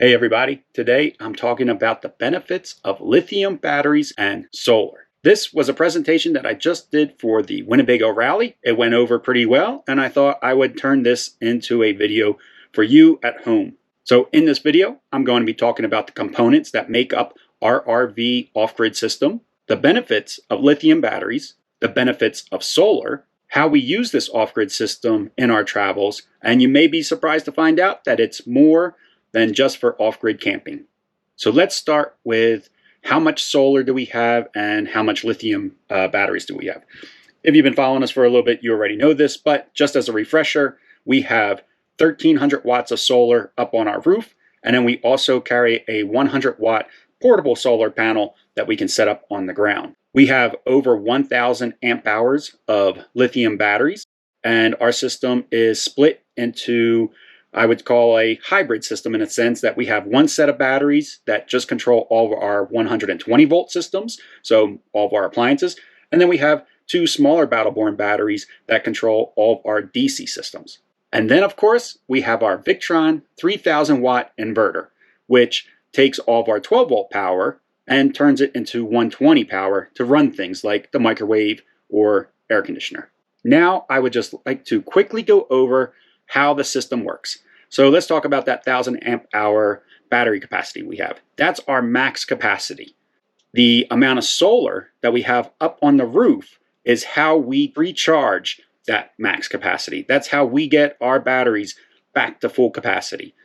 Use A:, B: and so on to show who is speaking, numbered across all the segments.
A: Hey everybody, today I'm talking about the benefits of lithium batteries and solar. This was a presentation that I just did for the Winnebago Rally. It went over pretty well, and I thought I would turn this into a video for you at home. So in this video, I'm going to be talking about the components that make up our RV off-grid system, the benefits of lithium batteries, the benefits of solar, how we use this off-grid system in our travels, and you may be surprised to find out that it's more than just for off-grid camping. So let's start with how much solar do we have and how much lithium batteries do we have. If you've been following us for a little bit, you already know this, but just as a refresher, we have 1,300 watts of solar up on our roof, and then we also carry a 100 watt portable solar panel that we can set up on the ground. We have over 1,000 amp hours of lithium batteries, and our system is split into, I would call, a hybrid system, in a sense that we have one set of batteries that just control all of our 120 volt systems, so all of our appliances, and then we have two smaller battle-born batteries that control all of our DC systems. And then, of course, we have our Victron 3000 watt inverter, which takes all of our 12 volt power and turns it into 120 power to run things like the microwave or air conditioner. Now, I would just like to quickly go over how the system works. So let's talk about that 1,000 amp hour battery capacity we have. That's our max capacity. The amount of solar that we have up on the roof is how we recharge that max capacity. That's how we get our batteries back to full capacity.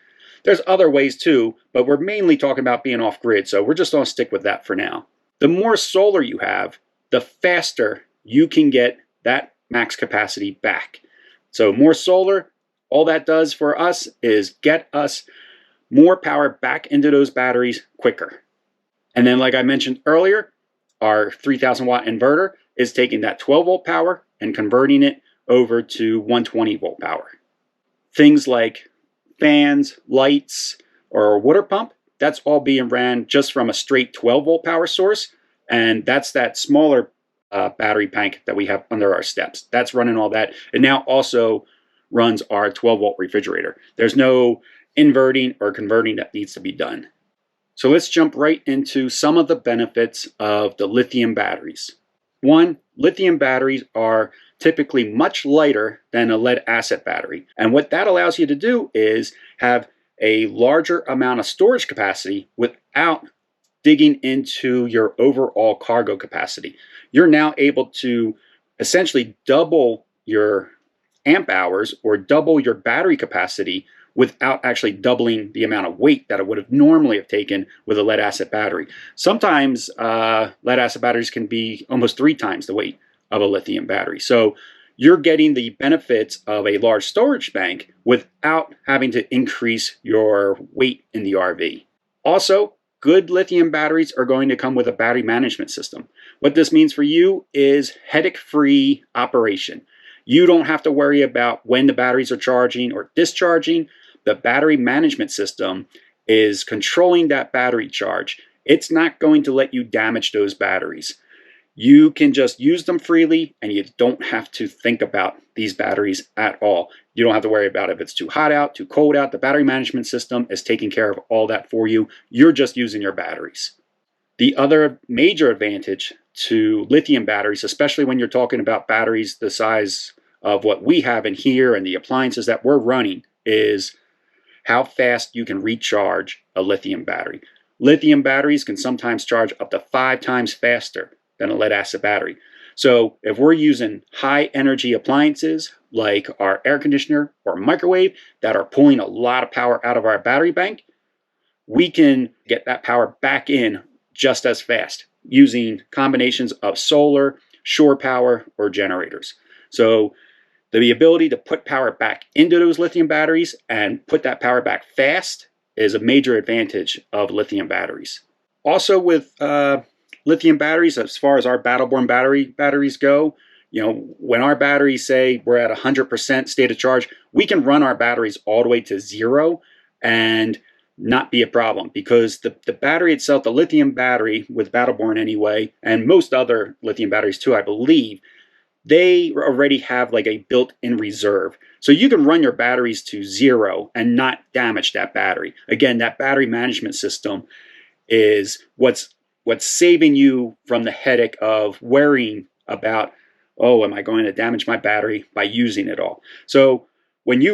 A: There's other ways too, but we're mainly talking about being off grid, so we're just going to stick with that for now. The more solar you have, the faster you can get that max capacity back. So more solar, all that does for us is get us more power back into those batteries quicker. And then, like I mentioned earlier, our 3,000 watt inverter is taking that 12 volt power and converting it over to 120 volt power. Things like fans, lights, or a water pump, that's all being ran just from a straight 12 volt power source. And that's that smaller battery bank that we have under our steps. That's running all that. And now also runs our 12 volt refrigerator. There's no inverting or converting that needs to be done. So let's jump right into some of the benefits of the lithium batteries. One, lithium batteries are typically much lighter than a lead acid battery. And what that allows you to do is have a larger amount of storage capacity without digging into your overall cargo capacity. You're now able to essentially double your amp hours or double your battery capacity without actually doubling the amount of weight that it would have normally have taken with a lead acid battery. Sometimes lead acid batteries can be almost 3 times the weight of a lithium battery. So you're getting the benefits of a large storage bank without having to increase your weight in the RV. Also, good lithium batteries are going to come with a battery management system. What this means for you is headache-free operation. You don't have to worry about when the batteries are charging or discharging. The battery management system is controlling that battery charge. It's not going to let you damage those batteries. You can just use them freely, and you don't have to think about these batteries at all. You don't have to worry about if it's too hot out, too cold out. The battery management system is taking care of all that for you. You're just using your batteries. The other major advantage to lithium batteries, especially when you're talking about batteries the size of what we have in here and the appliances that we're running, is how fast you can recharge a lithium battery. Lithium batteries can sometimes charge up to 5 times faster than a lead acid battery. So if we're using high energy appliances like our air conditioner or microwave that are pulling a lot of power out of our battery bank, we can get that power back in just as fast using combinations of solar, shore power, or generators. So the ability to put power back into those lithium batteries and put that power back fast is a major advantage of lithium batteries. Also with lithium batteries, as far as our battle-born batteries go, when our batteries say we're at 100% state of charge, we can run our batteries all the way to 0 and not be a problem, because the battery itself, the lithium battery with battle-born anyway, and most other lithium batteries too, I believe, they already have like a built-in reserve. So you can run your batteries to 0 and not damage that battery. Again, that battery management system is what's saving you from the headache of worrying about, oh, am I going to damage my battery by using it all? So when we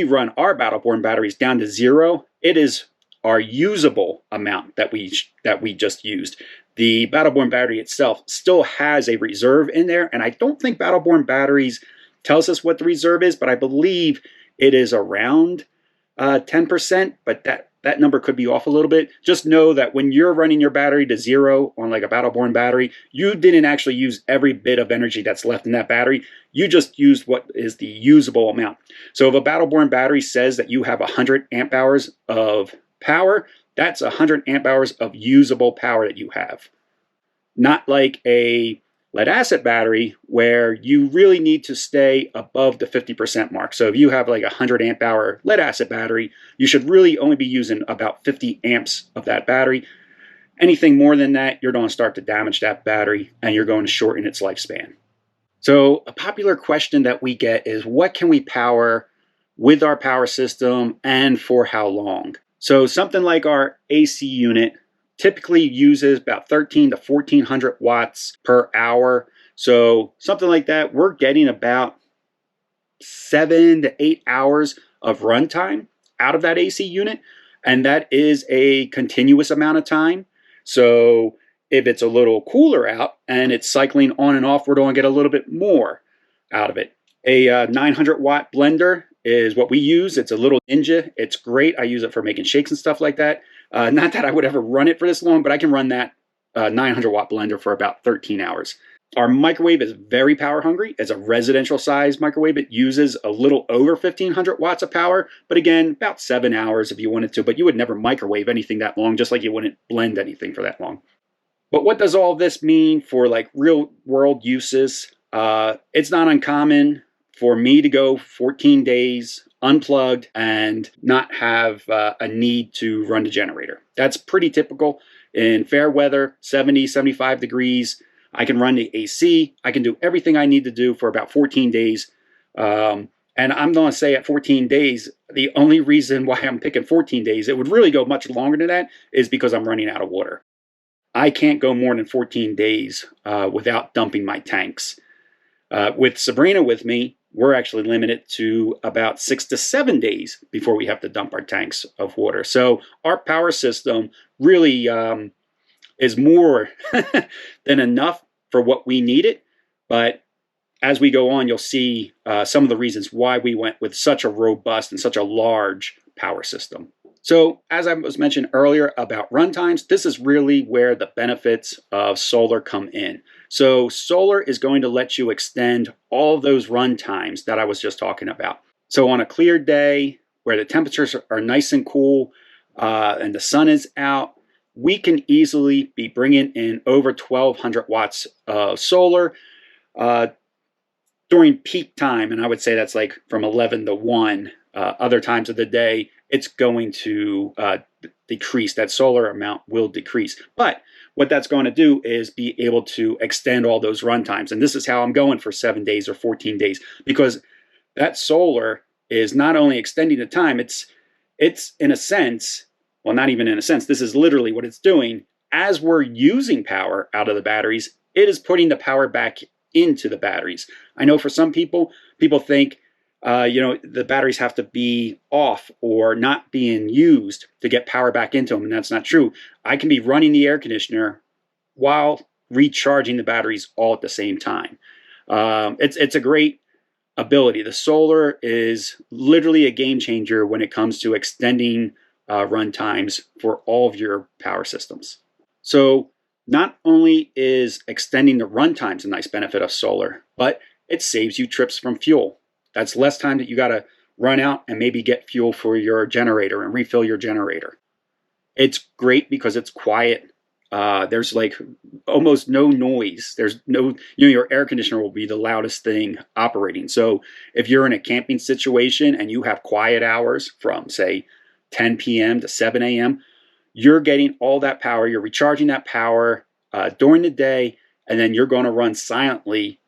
A: run our battle-born batteries down to 0, it is our usable amount that we just used. The battle-born battery itself still has a reserve in there, and I don't think battle-born batteries tells us what the reserve is, but I believe it is around 10%, but that number could be off a little bit. Just know that when you're running your battery to 0 on like a battle-born battery, you didn't actually use every bit of energy that's left in that battery. You just used what is the usable amount. So if a battle-born battery says that you have 100 amp hours of power, that's 100 amp hours of usable power that you have. Not like a lead acid battery where you really need to stay above the 50% mark. So if you have like a 100 amp hour lead acid battery, you should really only be using about 50 amps of that battery. Anything more than that, you're going to start to damage that battery and you're going to shorten its lifespan. So a popular question that we get is, what can we power with our power system and for how long? So something like our AC unit typically uses about 13 to 1400 watts per hour. So something like that, we're getting about 7 to 8 hours of runtime out of that AC unit. And that is a continuous amount of time. So if it's a little cooler out and it's cycling on and off, we're going to get a little bit more out of it. A 900 watt blender is what we use. It's a little Ninja. It's great. I use it for making shakes and stuff like that. Not that I would ever run it for this long, but I can run that 900 watt blender for about 13 hours. Our microwave is very power hungry. It's a residential size microwave. It uses a little over 1500 watts of power, but again, about 7 hours if you wanted to, but you would never microwave anything that long, just like you wouldn't blend anything for that long. But what does all this mean for like real world uses? It's not uncommon for me to go 14 days unplugged and not have a need to run the generator. That's pretty typical. In fair weather, 70, 75 degrees, I can run the AC. I can do everything I need to do for about 14 days. And I'm going to say at 14 days, the only reason why I'm picking 14 days, it would really go much longer than that, is because I'm running out of water. I can't go more than 14 days without dumping my tanks. With Sabrina with me, we're actually limited to about 6 to 7 days before we have to dump our tanks of water. So our power system really is more than enough for what we needed. But as we go on, you'll see some of the reasons why we went with such a robust and such a large power system. So as I was mentioned earlier about runtimes, this is really where the benefits of solar come in. So solar is going to let you extend all of those run times that I was just talking about. So on a clear day where the temperatures are nice and cool and the sun is out, we can easily be bringing in over 1200 watts of solar during peak time. And I would say that's like from 11 to 1. Other times of the day, it's going to decrease. That solar amount will decrease. But what that's going to do is be able to extend all those run times. And this is how I'm going for 7 days or 14 days, because that solar is not only extending the time, it's in a sense, well, not even in a sense, this is literally what it's doing. As we're using power out of the batteries, it is putting the power back into the batteries. I know for some people think, the batteries have to be off or not being used to get power back into them, and that's not true. I can be running the air conditioner while recharging the batteries all at the same time. It's a great ability. The solar is literally a game changer when it comes to extending run times for all of your power systems. So not only is extending the run times a nice benefit of solar, but it saves you trips from fuel. That's less time that you got to run out and maybe get fuel for your generator and refill your generator. It's great because it's quiet. There's like almost no noise. There's no, your air conditioner will be the loudest thing operating. So if you're in a camping situation and you have quiet hours from say 10 p.m. to 7 a.m., you're getting all that power. You're recharging that power during the day, and then you're going to run silently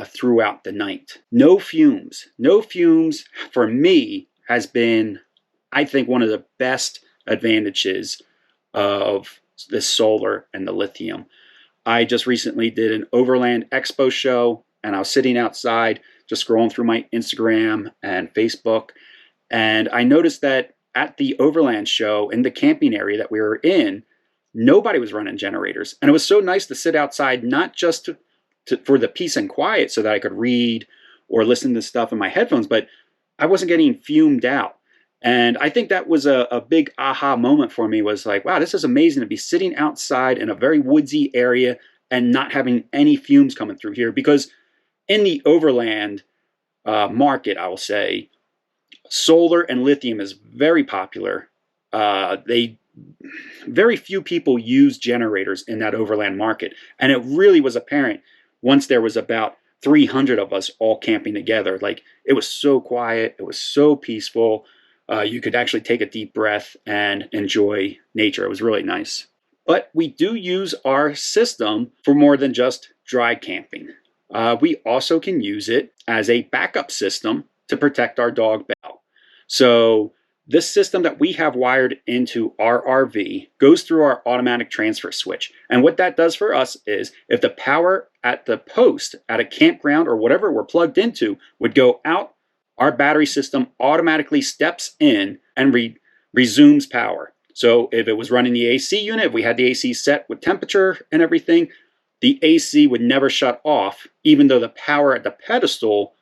A: throughout the night. No fumes. No fumes for me has been, I think, one of the best advantages of the solar and the lithium. I just recently did an Overland Expo show, and I was sitting outside just scrolling through my Instagram and Facebook, and I noticed that at the Overland show in the camping area that we were in, nobody was running generators. And it was so nice to sit outside, not just for the peace and quiet so that I could read or listen to stuff in my headphones, but I wasn't getting fumed out. And I think that was a big aha moment for me, was like, wow, this is amazing to be sitting outside in a very woodsy area and not having any fumes coming through here. Because in the overland market, I will say, solar and lithium is very popular. Very few people use generators in that overland market. And it really was apparent once there was about 300 of us all camping together. Like, it was so quiet. It was so peaceful. You could actually take a deep breath and enjoy nature. It was really nice. But we do use our system for more than just dry camping. We also can use it as a backup system to protect our dog Belle. So this system that we have wired into our RV goes through our automatic transfer switch. And what that does for us is, if the power at the post at a campground or whatever we're plugged into would go out, our battery system automatically steps in and resumes power. So if it was running the AC unit, if we had the AC set with temperature and everything, the AC would never shut off, even though the power at the pedestal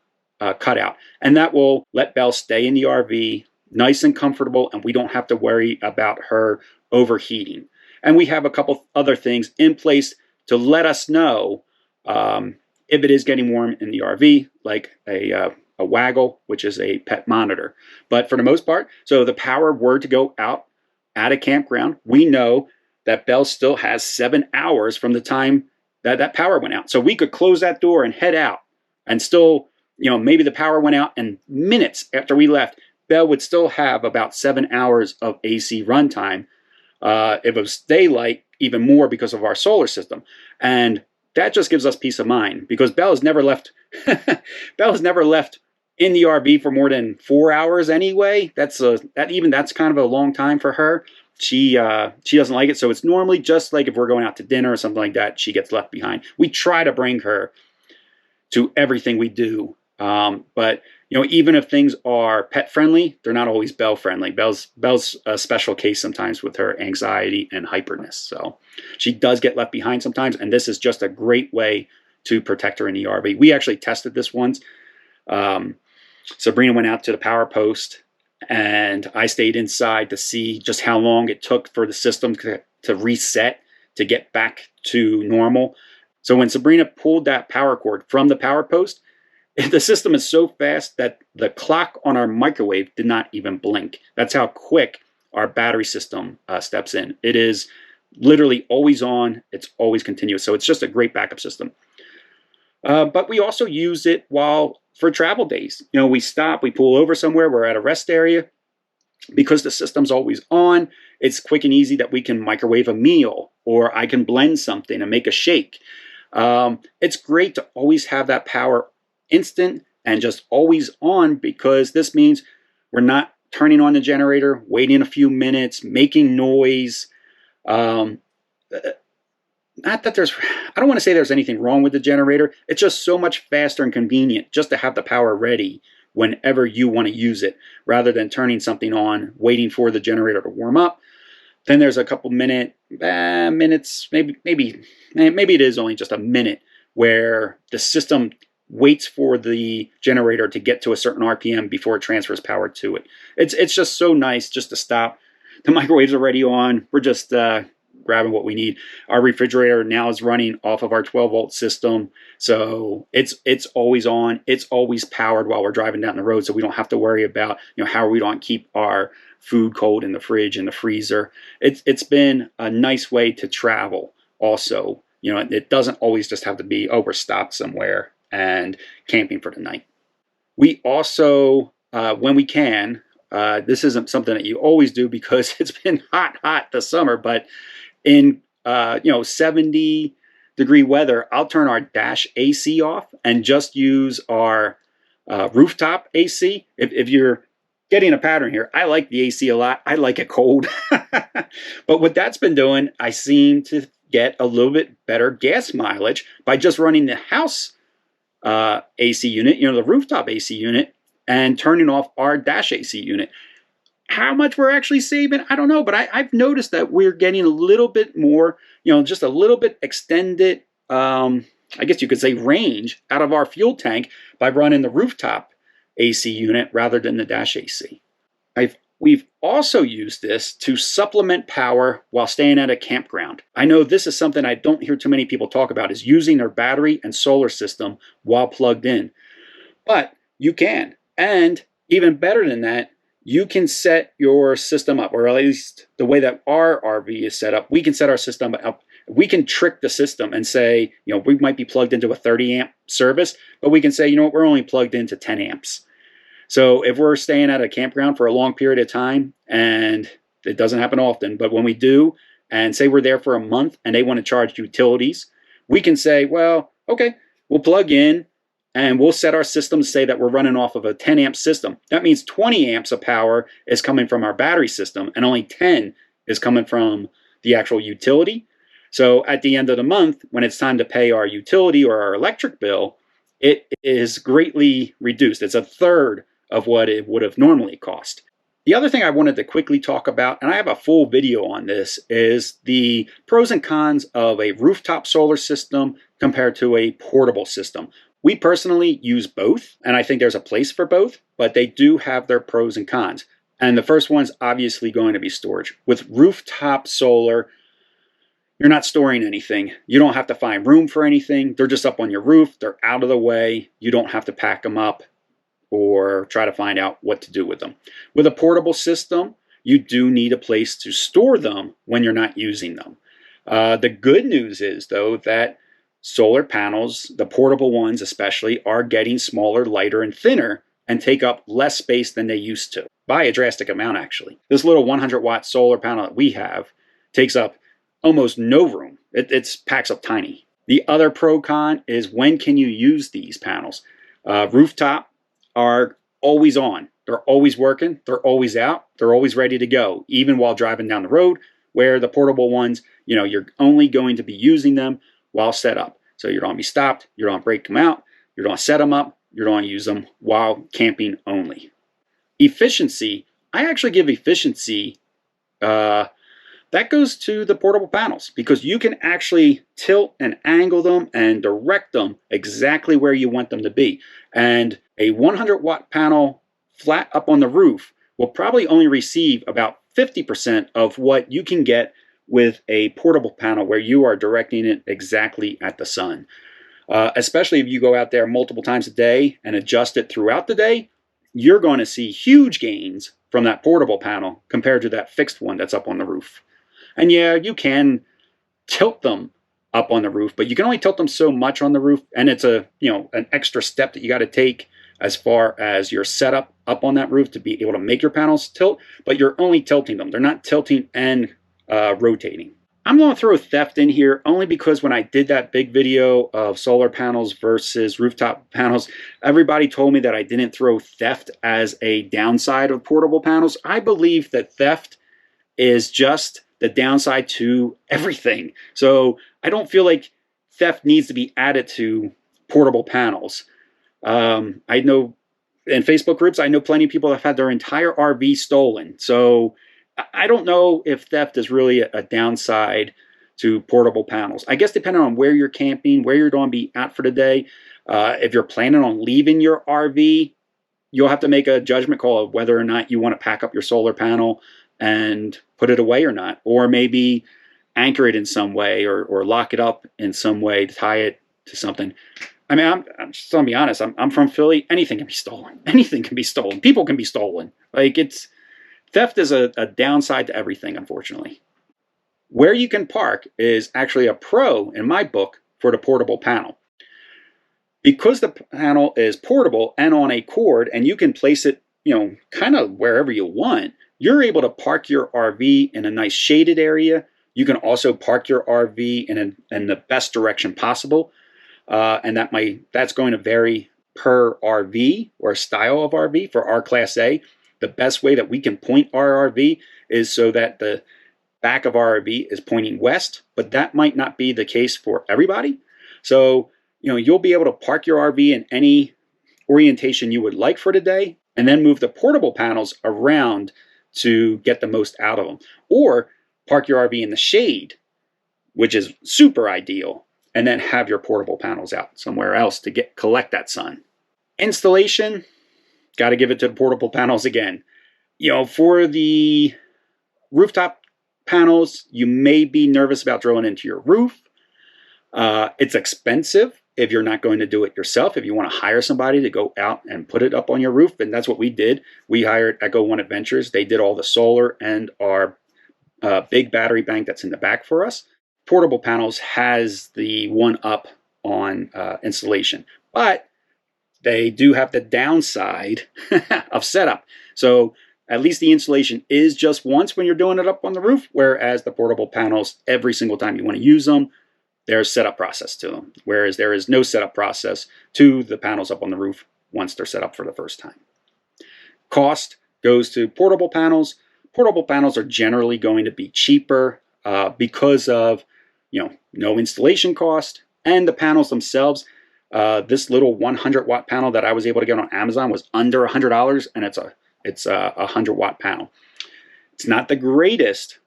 A: cut out. And that will let Belle stay in the RV nice and comfortable, and we don't have to worry about her overheating. And we have a couple other things in place to let us know if it is getting warm in the RV, like a waggle, which is a pet monitor. But for the most part, so the power were to go out at a campground, we know that Belle still has 7 hours from the time that that power went out. So we could close that door and head out, and still, maybe the power went out, and minutes after we left, Belle would still have about 7 hours of AC runtime. If it was daylight, even more because of our solar system. And that just gives us peace of mind, because Belle has never left. Belle has never left in the RV for more than 4 hours anyway. That's kind of a long time for her. She doesn't like it, so it's normally just like if we're going out to dinner or something like that, she gets left behind. We try to bring her to everything we do, but even if things are pet friendly, they're not always Belle friendly. Belle's a special case sometimes with her anxiety and hyperness, so she does get left behind sometimes. And this is just a great way to protect her in the RV. We actually tested this once. Sabrina went out to the power post, and I stayed inside to see just how long it took for the system to reset, to get back to normal. So when Sabrina pulled that power cord from the power post, the system is so fast that the clock on our microwave did not even blink. That's how quick our battery system steps in. It is literally always on. It's always continuous. So it's just a great backup system. But we also use it for travel days. We stop, we pull over somewhere, we're at a rest area. Because the system's always on, it's quick and easy that we can microwave a meal, or I can blend something and make a shake. It's great to always have that power instant and just always on, because this means we're not turning on the generator, waiting a few minutes, making noise. Not that I don't want to say there's anything wrong with the generator. It's just so much faster and convenient just to have the power ready whenever you want to use it, rather than turning something on, waiting for the generator to warm up. Then there's a couple minutes, maybe it is only just a minute, where the system waits for the generator to get to a certain RPM before it transfers power to it. It's just so nice just to stop. The microwave's already on. We're just grabbing what we need. Our refrigerator now is running off of our 12-volt system, so it's always on. It's always powered while we're driving down the road, so we don't have to worry about how we don't keep our food cold in the fridge and the freezer. It's been a nice way to travel. Also, it doesn't always just have to be, we're stopped somewhere and camping for the night. We also, when we can, this isn't something that you always do because it's been hot this summer, but in 70 degree weather, I'll turn our dash AC off and just use our rooftop AC. If you're getting a pattern here, I like the AC a lot. I like it cold. But what that's been doing, I seem to get a little bit better gas mileage by just running the house AC unit, the rooftop AC unit, and turning off our dash AC unit. How much we're actually saving, I don't know, but I've noticed that we're getting a little bit more, just a little bit extended, I guess you could say, range out of our fuel tank by running the rooftop AC unit rather than the dash AC. We've also used this to supplement power while staying at a campground. I know this is something I don't hear too many people talk about, is using their battery and solar system while plugged in. But you can. And even better than that, you can set your system up, or at least the way that our RV is set up, we can set our system up. We can trick the system and say, we might be plugged into a 30 amp service, but we can say, we're only plugged into 10 amps. So if we're staying at a campground for a long period of time, and it doesn't happen often, but when we do, and say we're there for a month and they want to charge utilities, we can say, well, okay, we'll plug in and we'll set our system to say that we're running off of a 10 amp system. That means 20 amps of power is coming from our battery system and only 10 is coming from the actual utility. So at the end of the month, when it's time to pay our utility or our electric bill, it is greatly reduced. It's a third of what it would have normally cost. The other thing I wanted to quickly talk about, and I have a full video on this, is the pros and cons of a rooftop solar system compared to a portable system. We personally use both, and I think there's a place for both, but they do have their pros and cons. And the first one's obviously going to be storage. With rooftop solar, you're not storing anything. You don't have to find room for anything. They're just up on your roof. They're out of the way. You don't have to pack them up or try to find out what to do with them. With a portable system, you do need a place to store them when you're not using them. The good news is, though, that solar panels, the portable ones especially, are getting smaller, lighter, and thinner and take up less space than they used to, by a drastic amount, actually. This little 100-watt solar panel that we have takes up almost no room. It packs up tiny. The other pro-con is, when can you use these panels? Rooftop are always on. They're always working. They're always out. They're always ready to go, even while driving down the road, where the portable ones, you're only going to be using them while set up. So you don't be stopped. You don't break them out. You don't set them up. You don't use them while camping only. Efficiency. I actually give efficiency, that goes to the portable panels, because you can actually tilt and angle them and direct them exactly where you want them to be. And a 100-watt panel flat up on the roof will probably only receive about 50% of what you can get with a portable panel, where you are directing it exactly at the sun. Especially if you go out there multiple times a day and adjust it throughout the day, you're going to see huge gains from that portable panel compared to that fixed one that's up on the roof. And yeah, you can tilt them up on the roof, but you can only tilt them so much on the roof, and it's an extra step that you got to take as far as your setup up on that roof to be able to make your panels tilt, but you're only tilting them. They're not tilting and rotating. I'm going to throw theft in here only because when I did that big video of solar panels versus rooftop panels, everybody told me that I didn't throw theft as a downside of portable panels. I believe that theft is just the downside to everything. So I don't feel like theft needs to be added to portable panels. I know in Facebook groups, I know plenty of people that have had their entire RV stolen. So I don't know if theft is really a downside to portable panels. I guess depending on where you're camping, where you're going to be at for the day, if you're planning on leaving your RV, you'll have to make a judgment call of whether or not you want to pack up your solar panel and put it away or not, or maybe anchor it in some way, or lock it up in some way to tie it to something. I mean, I'm just gonna be honest. I'm from Philly. Anything can be stolen. Anything can be stolen. People can be stolen. Theft is a downside to everything, unfortunately. Where you can park is actually a pro in my book for the portable panel. Because the panel is portable and on a cord, and you can place it, kind of wherever you want, you're able to park your RV in a nice shaded area You can also park your RV in the best direction possible. And that's going to vary per RV or style of RV. For our Class A, the best way that we can point our RV is so that the back of our RV is pointing west, but that might not be the case for everybody. So, you'll be able to park your RV in any orientation you would like for today, and then move the portable panels around to get the most out of them. Or park your RV in the shade, which is super ideal, and then have your portable panels out somewhere else to collect that sun. Installation, got to give it to the portable panels again. For the rooftop panels, you may be nervous about drilling into your roof. It's expensive if you're not going to do it yourself. If you want to hire somebody to go out and put it up on your roof, and that's what we did. We hired Echo One Adventures. They did all the solar and our big battery bank that's in the back for us. Portable panels has the one up on installation, but they do have the downside of setup. So at least the installation is just once when you're doing it up on the roof, whereas the portable panels, every single time you want to use them, there's a setup process to them, whereas there is no setup process to the panels up on the roof once they're set up for the first time. Cost goes to portable panels. Portable panels are generally going to be cheaper because of no installation cost, and the panels themselves. This little 100-watt panel that I was able to get on Amazon was under $100, and it's a 100-watt panel. It's not the greatest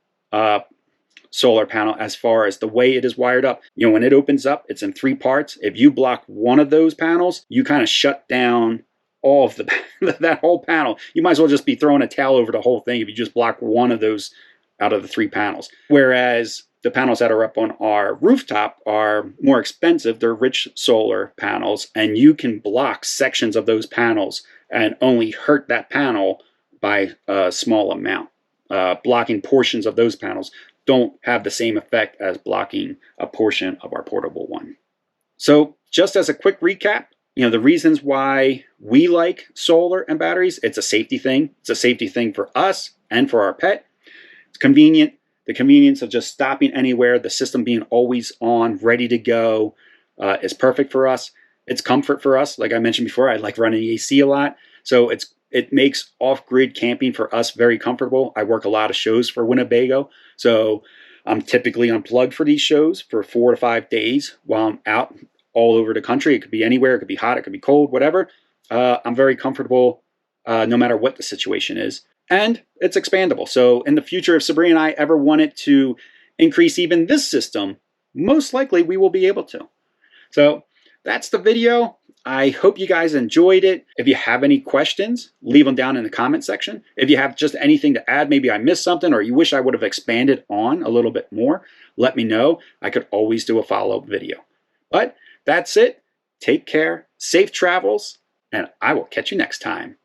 A: solar panel as far as the way it is wired up. When it opens up, it's in 3 parts. If you block one of those panels, you kind of shut down all of that whole panel. You might as well just be throwing a towel over the whole thing if you just block one of those out of the 3 panels. Whereas the panels that are up on our rooftop are more expensive. They're rich solar panels, and you can block sections of those panels and only hurt that panel by a small amount. Blocking portions of those panels don't have the same effect as blocking a portion of our portable one. So just as a quick recap, the reasons why we like solar and batteries: it's a safety thing. It's a safety thing for us and for our pet. It's convenient. The convenience of just stopping anywhere, the system being always on, ready to go, is perfect for us. It's comfort for us. Like I mentioned before, I like running the AC a lot. So it makes off-grid camping for us very comfortable. I work a lot of shows for Winnebago. So I'm typically unplugged for these shows for 4 to 5 days while I'm out all over the country. It could be anywhere. It could be hot. It could be cold, whatever. I'm very comfortable no matter what the situation is. And it's expandable. So in the future, if Sabrina and I ever wanted to increase even this system, most likely we will be able to. So that's the video. I hope you guys enjoyed it. If you have any questions, leave them down in the comment section. If you have just anything to add, maybe I missed something, or you wish I would have expanded on a little bit more, let me know. I could always do a follow-up video. But that's it. Take care, safe travels, and I will catch you next time.